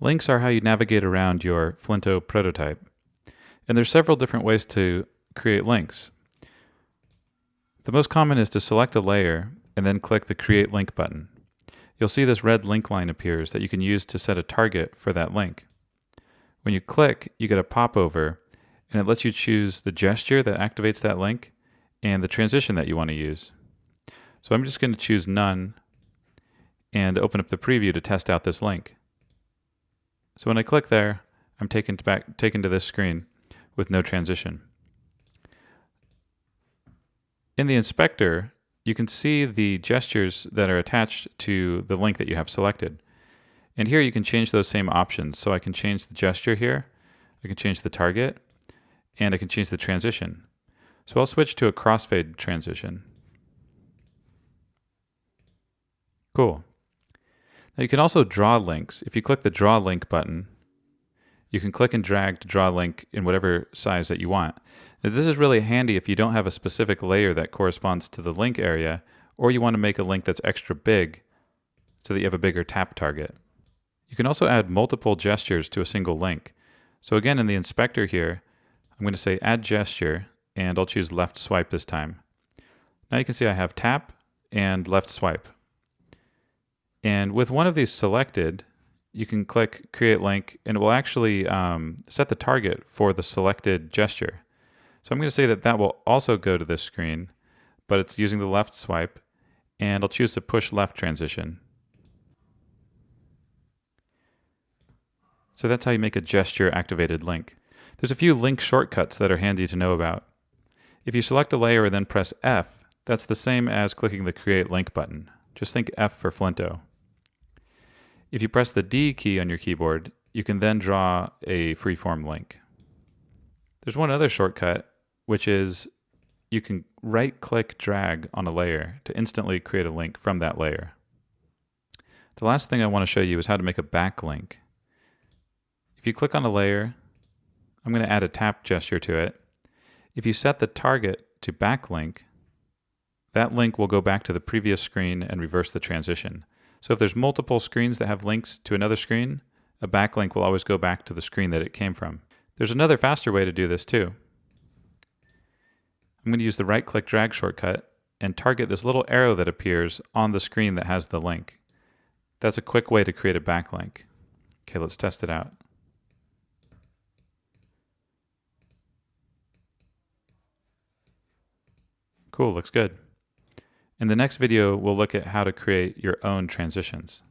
Links are how you navigate around your Flinto prototype. And there's several different ways to create links. The most common is to select a layer and then click the Create Link button. You'll see this red link line appears that you can use to set a target for that link. When you click, you get a popover, and it lets you choose the gesture that activates that link and the transition that you want to use. So I'm just going to choose None and open up the preview to test out this link. So when I click there, I'm taken to this screen with no transition. In the inspector, you can see the gestures that are attached to the link that you have selected. And here you can change those same options. So I can change the gesture here, I can change the target, and I can change the transition. So I'll switch to a crossfade transition. Cool. Now you can also draw links. If you click the Draw Link button, you can click and drag to draw a link in whatever size that you want. Now, this is really handy if you don't have a specific layer that corresponds to the link area, or you want to make a link that's extra big so that you have a bigger tap target. You can also add multiple gestures to a single link. So again, in the inspector here, I'm going to say Add Gesture, and I'll choose left swipe this time. Now you can see I have tap and left swipe. And with one of these selected, you can click Create Link, and it will actually set the target for the selected gesture. So I'm going to say that that will also go to this screen, but it's using the left swipe, and I'll choose the Push Left transition. So that's how you make a gesture-activated link. There's a few link shortcuts that are handy to know about. If you select a layer and then press F, that's the same as clicking the Create Link button. Just think F for Flinto. If you press the D key on your keyboard, you can then draw a freeform link. There's one other shortcut, which is you can right-click drag on a layer to instantly create a link from that layer. The last thing I want to show you is how to make a backlink. If you click on a layer, I'm going to add a tap gesture to it. If you set the target to backlink, that link will go back to the previous screen and reverse the transition. So if there's multiple screens that have links to another screen, a backlink will always go back to the screen that it came from. There's another faster way to do this too. I'm going to use the right-click drag shortcut and target this little arrow that appears on the screen that has the link. That's a quick way to create a backlink. Okay, let's test it out. Cool, looks good. In the next video, we'll look at how to create your own transitions.